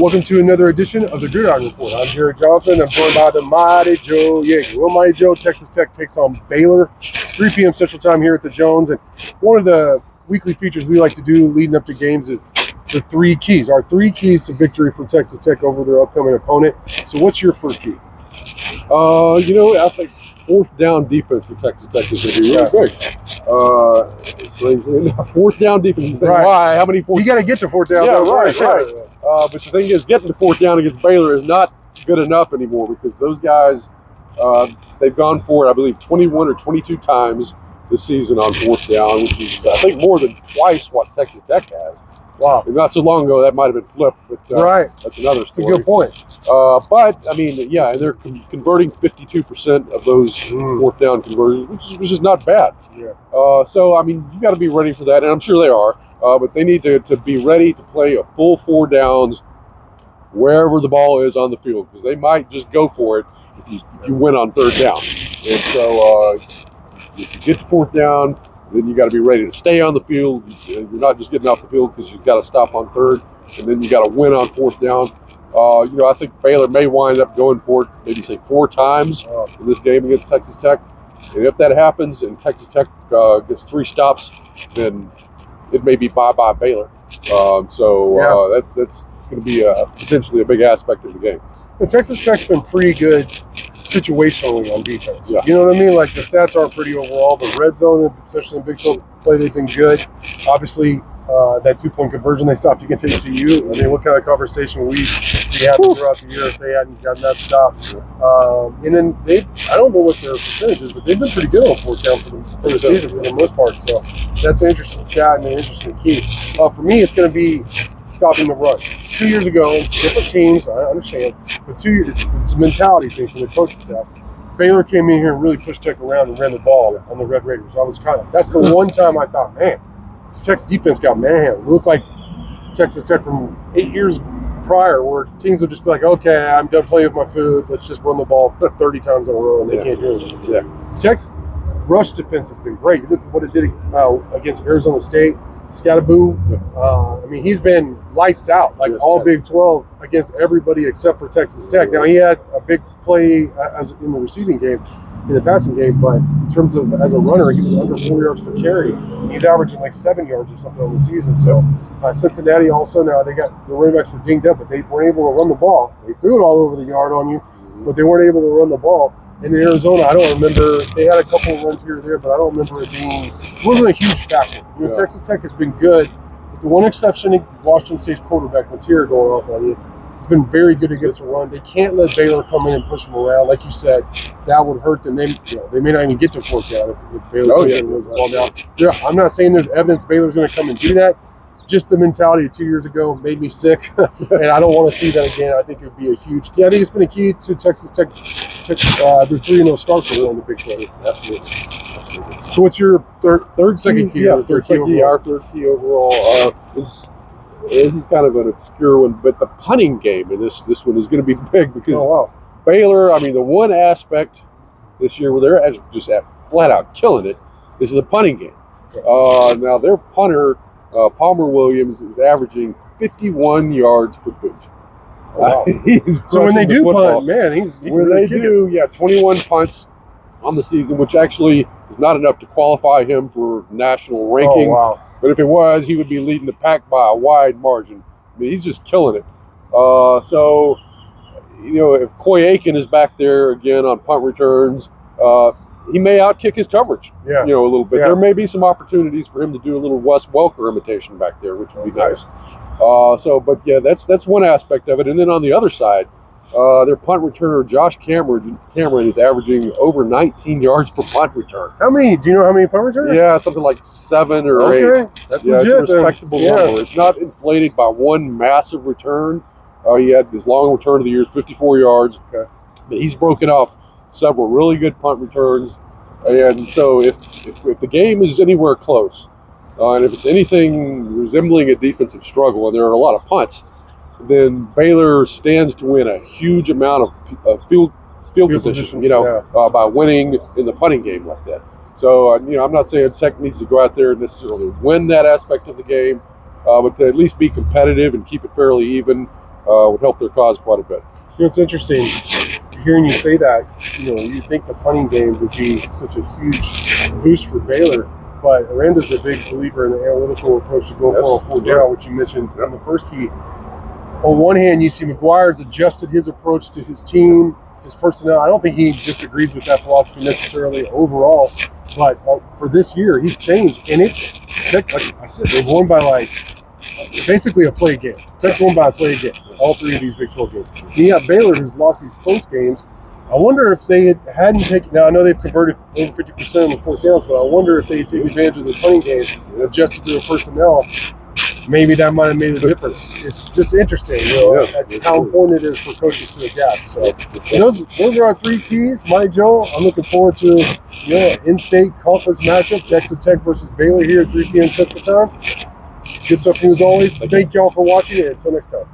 Welcome to another edition of the Gridiron Report. I'm Jared Johnson. I'm joined by the Mighty Joe Yeager. Well, Mighty Joe, Texas Tech takes on Baylor, 3 p.m. Central Time here at the Jones. And one of the weekly features we like to do leading up to games is the 3 keys. Our 3 keys to victory for Texas Tech over their upcoming opponent. So what's your first key? I think fourth down defense for Texas Tech is going to be really big. Fourth down defense. Right. Why? How many fourth? You got to get to fourth down. Yeah, right. But the thing is, getting to fourth down against Baylor is not good enough anymore because those guys, they've gone for it, I believe, 21 or 22 times this season on fourth down, which is, I think, more than twice what Texas Tech has. Wow. And not so long ago, that might have been flipped, but that's another story. That's a good point. But, I mean, yeah, they're converting 52% of those fourth down conversions, which is not bad. Yeah. So, I mean, you got to be ready for that, and I'm sure they are. But they need to be ready to play a full 4 downs wherever the ball is on the field, because they might just go for it if you win on third down. And so if you get to fourth down, then you got to be ready to stay on the field. You're not just getting off the field because you've got to stop on third, and then you got to win on fourth down. I think Baylor may wind up going for it, maybe say 4 times in this game against Texas Tech. And if that happens and Texas Tech gets 3 stops, then it may be bye-bye Baylor. That's going to be potentially a big aspect of the game. And Texas Tech's been pretty good situationally on defense. Yeah. You know what I mean? Like, the stats aren't pretty overall, but red zone, especially in Big 12 play, they've been good. Obviously, that 2-point conversion they stopped against ACU. I mean, what kind of conversation we had throughout the year if they hadn't gotten that stop. And then I don't know what their percentage is, but they've been pretty good on fourth down for the season for the most part. So that's an interesting stat and an interesting key. For me, it's going to be stopping the run. 2 years ago, it's different teams, I understand, but 2 years, it's a mentality thing for the coaching staff. Baylor came in here and really pushed Tech around and ran the ball on the Red Raiders. That's the one time I thought, man, Tech's defense got manhandled. It looked like Texas Tech from 8 years prior, where teams would just be like, okay, I'm done playing with my food, let's just run the ball 30 times in a row, and they can't do it. Yeah. Tech's rush defense has been great. You look at what it did against Arizona State. Scattaboo, he's been lights out, like all Big 12 against everybody except for Texas Tech. Now, he had a big play in the receiving game, in the passing game, but in terms of as a runner, he was under 4 yards per carry. He's averaging like 7 yards or something on the season. So Cincinnati also, now the running backs were dinged up, but they weren't able to run the ball. They threw it all over the yard on you, but they weren't able to run the ball. And in Arizona, I don't remember, they had a couple of runs here or there, but I don't remember it wasn't a huge factor. Texas Tech has been good. With the one exception, Washington State's quarterback, Mateer, going off on you. It's been very good against the run. They can't let Baylor come in and push them around. Like you said, that would hurt them. They may not even get to fourth down if Baylor runs the ball down. I'm not saying there's evidence Baylor's going to come and do that. Just the mentality of 2 years ago made me sick, and I don't want to see that again. I think it would be a huge key. I think it's been a key to Texas Tech. There's 3-0 starts in the Big 12. Absolutely. So what's your second key? Yeah, third key. Our third key overall is kind of an obscure one, but the punting game, and this one is going to be big because Baylor. The one aspect this year where they're just flat out killing it is the punting game. Now their punter. Palmer Williams is averaging 51 yards per boot. So when they do punt, man, when they do, 21 punts on the season, which actually is not enough to qualify him for national ranking. But if it was, he would be leading the pack by a wide margin. He's just killing it. So if Coy Aiken is back there again on punt returns, he may outkick his coverage, a little bit. There may be some opportunities for him to do a little Wes Welker imitation back there, which would be nice. That's one aspect of it. And then on the other side, their punt returner, Josh Cameron is averaging over 19 yards per punt return. How many? Do you know how many punt returners? Yeah, something like 7 or 8. That's legit. It's a respectable number. It's not inflated by one massive return. He had his long return of the year, 54 yards. Okay. But he's broken off several really good punt returns, and so if the game is anywhere close, and if it's anything resembling a defensive struggle, and there are a lot of punts, then Baylor stands to win a huge amount of field position, by winning in the punting game like that. So, I'm not saying Tech needs to go out there and necessarily win that aspect of the game, but to at least be competitive and keep it fairly even. would help their cause quite a bit. You know, it's interesting hearing you say that. You know, you think the punting game would be such a huge boost for Baylor, but Aranda's a big believer in the analytical approach to go for a fourth down, which you mentioned in the first key. On one hand, you see McGuire's adjusted his approach to his team, his personnel. I don't think he disagrees with that philosophy necessarily overall, but for this year, he's changed. And like I said, they've won by basically a play game. Texas won by a play game, all three of these Big 12 games. And you got Baylor, who's lost these close games. I wonder if they hadn't taken – now, I know they've converted over 50% on the fourth downs, but I wonder if they had taken advantage of the punting game and adjusted their personnel. Maybe that might have made a difference. It's just interesting. You know, that's how important it is for coaches to adapt. So those are our three keys. Mike Joe, I'm looking forward to an in-state conference matchup, Texas Tech versus Baylor here at 3 p.m. Central Time. Good stuff for you as always. Thank y'all for watching, and until next time.